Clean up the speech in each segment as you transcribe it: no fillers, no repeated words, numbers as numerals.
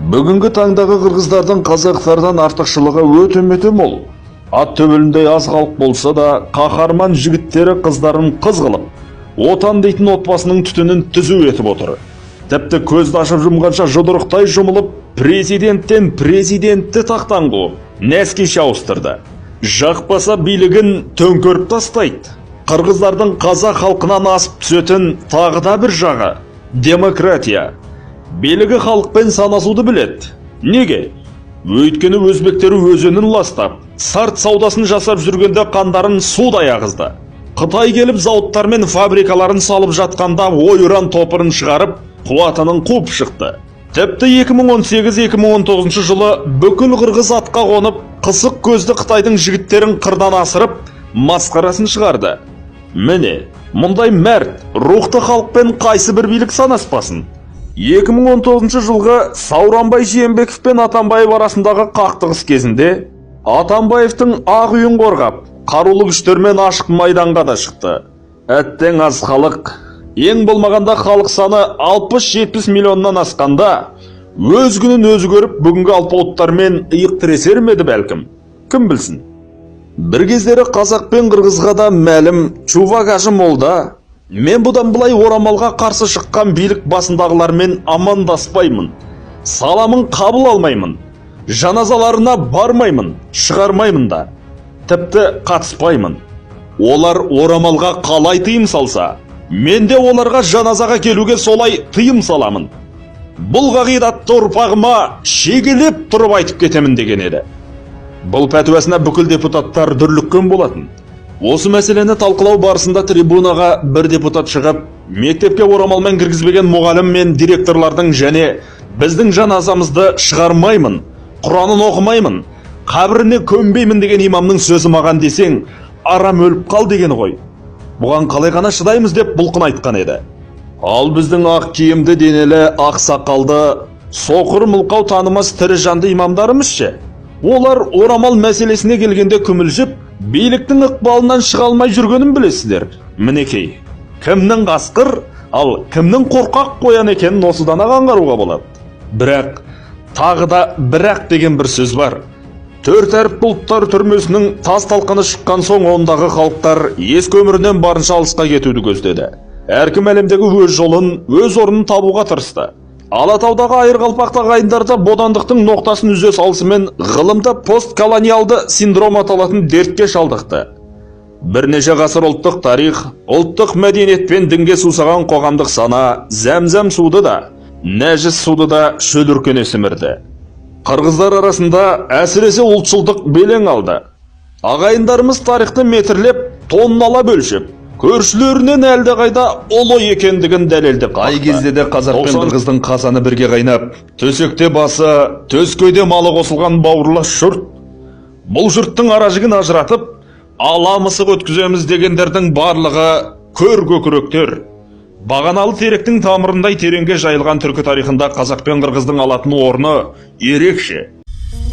Бүгінгі таңдағы қырғыздардың қазақтардан артықшылығы өте мол. Ат төбеліндей аз халық болса да, қаһарман жігіттері қыздарын қыз қылып, отан дейтін отбасының түтінін түзу етіп отыр. Тіпті көзді ашып жұмғанша жұдырықтай жұмылып, президенттен президентті тақтан қуып, нәскеше ауыстырды. Жақпаса билігін төңкеріп тастайды. Қырғыздардың қазақ халқынан асып түсетін тағы да бір жағы – демократия. Билігі халықпен санасуды біледі. Неге? Өйткені өзбектері өзенін ластап, сарт саудасын жасап жүргенде қандарын судай ағызды. Қытай келіп зауыттар мен фабрикаларын салып жатқанда ойран топырын шығарып, қуатының қуып шықты. Тіпті 2018-2019 жылы бүкіл қырғыз атқа қонып, қысық көзді Қытайдың жігіттерін қырдан асырып, масқарасын шығарды. Міне, мұндай мәрт, рухты халықпен қайсы бір билік санаспасын. 2019 жылғы Сауранбай Жиенбеков пен Атамбаев арасындағы қақтығыс кезінде Атамбаевтың ақ үйін қорғап, қарулы күштермен ашық майданға да шықты. Әттең аз халық, ең болмағанда халық саны 60-70 миллионнан асқанда, өз күнін өзі көріп, бүгінгі алпауыттармен иық тіресер ме еді бәлкім? Кім білсін? Бір кездері қазақ пен қырғызға да мәлім Чувак Ажы молда, мен бұдан былай орамалға қарсы шыққан билік басындағылармен амандаспаймын, саламын қабыл алмаймын, жаназаларына бармаймын, шығармаймын да, тіпті қатыспаймын. Олар орамалға қалай тыйым салса, мен де оларға жаназаға келуге солай тыйым саламын. Бұл қағидатты ұрпағыма шегелеп тұрып айтып кетемін деген еді. Бұл пәтуасына бүкіл депутаттар дүрліккен болатын. Осы мәселені талқылау барысында трибунаға бір депутат шығып, мектепке орамалмен кіргізбеген мұғалім мен директорлардың және біздің жаназамызды шығармаймын, Құранын оқымаймын, қабіріне көмбеймін деген имамның сөзі маған десең, арам өліп қал деген ғой. Бұған қалай ғана шыдаймыз деп бұлқын айтқан еді. Ал біздің ақ киімді денелі, ақ сақалды, соқыр мылқау танымас тірі жанды имамдарымыз ше? Олар орамал мәселесіне келгенде күмілжіп, биліктің ықпалынан шыға алмай жүргенін білесіздер. Мінекей, кімнің қасқыр, ал кімнің қорқақ қоян екенін осыдан аңғаруға болады. Бірақ, тағы да бірақ деген бір сөз бар. Төрт әріп бұлттар түрмесінің тас талқаны шыққан соң ондағы халықтар ескі өмірінен барынша алысқа кетуді көздеді. Әркім әлемдегі өз жолын, өз орнын табуға тырысты. Алатаудағы айырқалпақты ағайындарда бодандықтың ноқтасын үзе салысымен ғылымда постколониалды синдром аталатын дертке шалдықты. Бірнеше ғасыр ұлттық тарих, ұлттық мәдениет пен дінге сусаған қоғамдық сана зәмзәм суды да, нәжіс суды да шөліркене сімірді. Қырғыздар арасында әсіресе ұлтшылдық белең алды. Ағайындарымыз тарихты метрлеп, тоннала бөлшіп, көршілерінен әлде қайда ұлы екендігін дәлелдеп қай кезде де қазақ пен қырғыздың қазаны бірге қайнап, төсекте басы, төскейде малы қосылған бауырлас жұрт. Бұл жұрттың аражігін ажыратып, ала мысық өткіземіз дегендердің барлығы көр көкіректер. Бағаналы теректің тамырындай тереңге жайылған түркі тарихында қазақ пен қырғыздың алатын орны ерекше.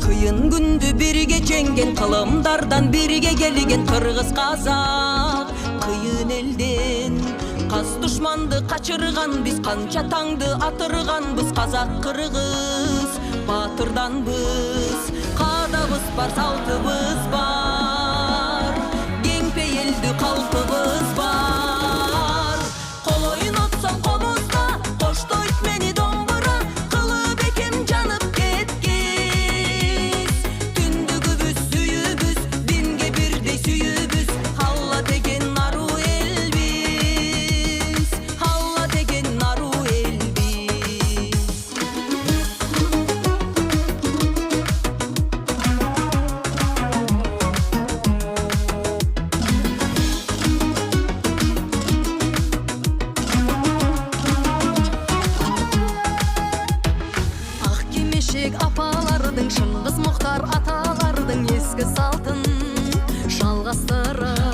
Қиын күнді бірге жеңген, қылымдардан бірге келген қырғыз қазақ. Қиын елден қас дұшманды қачырған, біз қанша таңды атырған, біз қазақ қырғыз батырданбыз. Қадабыз бар, салтыбыз бар, кеңпейілді қалпыбыз бар. Қол ойын отсам қомызға, қоштойт мені домбыра, қылып екем жанып кеткез. Түндігібіз сүйібіз, дінге бірдей сүйібіз, Алла деген ару елбіз, Алла деген ару елбіз. Ақ кимешек апалардың, Шыңғыс Мұхтар аталардың ескі салтын жалғастырып,